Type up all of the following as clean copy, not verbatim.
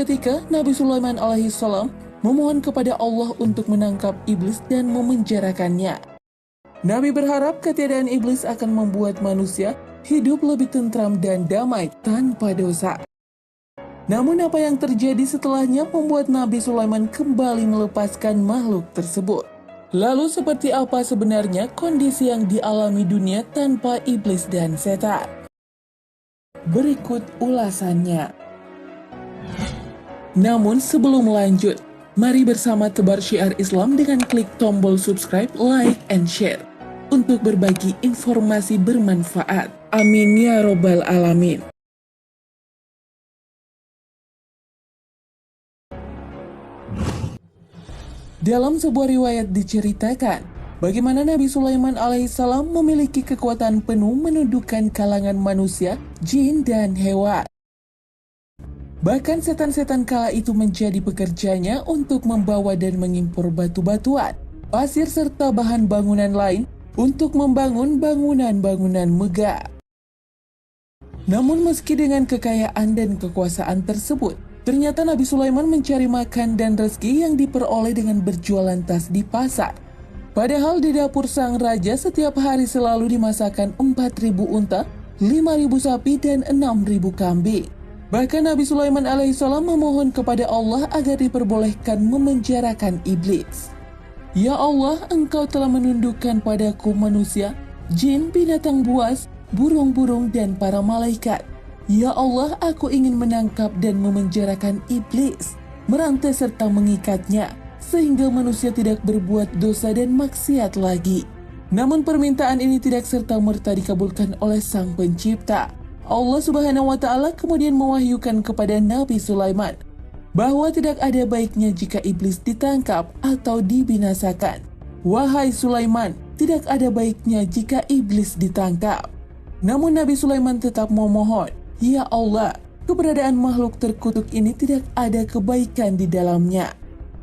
ketika Nabi Sulaiman alaihissalam memohon kepada Allah untuk menangkap iblis dan memenjarakannya. Nabi berharap ketiadaan iblis akan membuat manusia hidup lebih tentram dan damai tanpa dosa. Namun apa yang terjadi setelahnya membuat Nabi Sulaiman kembali melepaskan makhluk tersebut. Lalu seperti apa sebenarnya kondisi yang dialami dunia tanpa iblis dan setan? Berikut ulasannya. Namun sebelum lanjut, mari bersama tebar syiar Islam dengan klik tombol subscribe, like, and share untuk berbagi informasi bermanfaat. Amin ya robbal alamin. Dalam sebuah riwayat diceritakan, bagaimana Nabi Sulaiman alaihissalam memiliki kekuatan penuh menundukkan kalangan manusia, jin, dan hewan. Bahkan setan-setan kala itu menjadi pekerjanya untuk membawa dan mengimpor batu-batuan, pasir, serta bahan bangunan lain untuk membangun bangunan-bangunan megah. Namun meski dengan kekayaan dan kekuasaan tersebut, ternyata Nabi Sulaiman mencari makan dan rezeki yang diperoleh dengan berjualan tas di pasar. Padahal di dapur sang raja setiap hari selalu dimasakkan 4.000 unta, 5.000 sapi, dan 6.000 kambing. Bahkan Nabi Sulaiman alaihissalam memohon kepada Allah agar diperbolehkan memenjarakan iblis. Ya Allah, Engkau telah menundukkan padaku manusia, jin, binatang buas, burung-burung, dan para malaikat. Ya Allah, aku ingin menangkap dan memenjarakan iblis, merantai serta mengikatnya, sehingga manusia tidak berbuat dosa dan maksiat lagi. Namun permintaan ini tidak serta-merta dikabulkan oleh Sang Pencipta. Allah Subhanahu wa Ta'ala kemudian mewahyukan kepada Nabi Sulaiman bahwa tidak ada baiknya jika iblis ditangkap atau dibinasakan. Wahai Sulaiman, tidak ada baiknya jika iblis ditangkap. Namun Nabi Sulaiman tetap memohon, ya Allah, keberadaan makhluk terkutuk ini tidak ada kebaikan di dalamnya.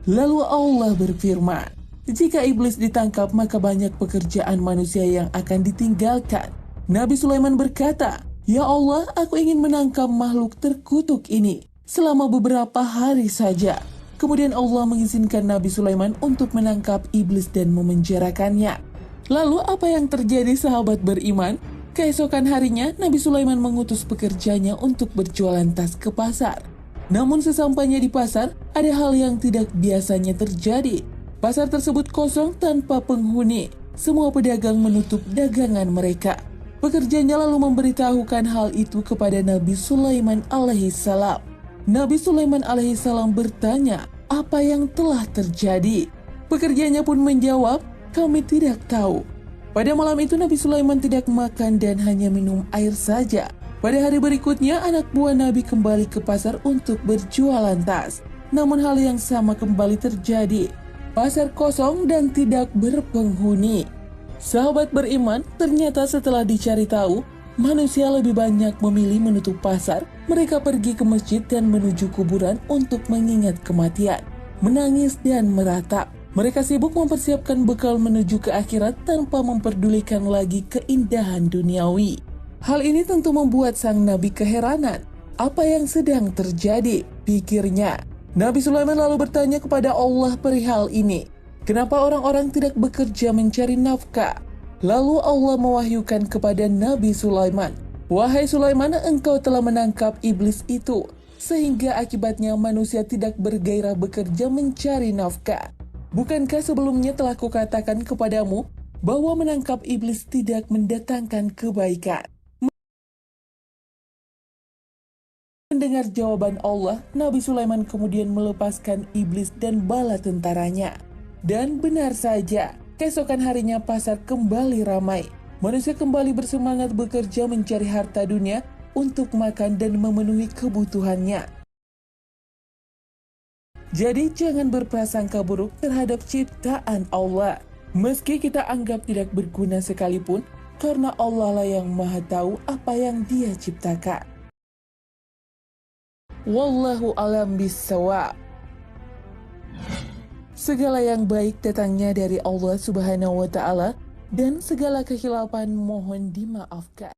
Lalu Allah berfirman, jika iblis ditangkap maka banyak pekerjaan manusia yang akan ditinggalkan. Nabi Sulaiman berkata, ya Allah, aku ingin menangkap makhluk terkutuk ini selama beberapa hari saja. Kemudian Allah mengizinkan Nabi Sulaiman untuk menangkap iblis dan memenjarakannya. Lalu apa yang terjadi sahabat beriman? Keesokan harinya, Nabi Sulaiman mengutus pekerjanya untuk berjualan tas ke pasar. Namun sesampainya di pasar, ada hal yang tidak biasanya terjadi. Pasar tersebut kosong tanpa penghuni. Semua pedagang menutup dagangan mereka. Pekerjanya lalu memberitahukan hal itu kepada Nabi Sulaiman alaihissalam. Nabi Sulaiman alaihissalam bertanya, apa yang telah terjadi? Pekerjanya pun menjawab, kami tidak tahu. Pada malam itu Nabi Sulaiman tidak makan dan hanya minum air saja. Pada hari berikutnya anak buah Nabi kembali ke pasar untuk berjualan tas. Namun hal yang sama kembali terjadi. Pasar kosong dan tidak berpenghuni. Sahabat beriman, ternyata setelah dicari tahu, manusia lebih banyak memilih menutup pasar. Mereka pergi ke masjid dan menuju kuburan untuk mengingat kematian, menangis dan meratap. Mereka sibuk mempersiapkan bekal menuju ke akhirat tanpa memperdulikan lagi keindahan duniawi. Hal ini tentu membuat sang Nabi keheranan. Apa yang sedang terjadi? Pikirnya. Nabi Sulaiman lalu bertanya kepada Allah perihal ini. Kenapa orang-orang tidak bekerja mencari nafkah? Lalu Allah mewahyukan kepada Nabi Sulaiman. Wahai Sulaiman, engkau telah menangkap iblis itu, sehingga akibatnya manusia tidak bergairah bekerja mencari nafkah. Bukankah sebelumnya telah kukatakan kepadamu bahwa menangkap iblis tidak mendatangkan kebaikan? Mendengar jawaban Allah, Nabi Sulaiman kemudian melepaskan iblis dan bala tentaranya. Dan benar saja, keesokan harinya pasar kembali ramai. Manusia kembali bersemangat bekerja mencari harta dunia untuk makan dan memenuhi kebutuhannya. Jadi jangan berprasangka buruk terhadap ciptaan Allah. Meski kita anggap tidak berguna sekalipun, karena Allah lah yang maha tahu apa yang Dia ciptakan. Wallahu a'lam bishawab. Segala yang baik datangnya dari Allah Subhanahu wa Ta'ala, dan segala kekhilafan mohon dimaafkan.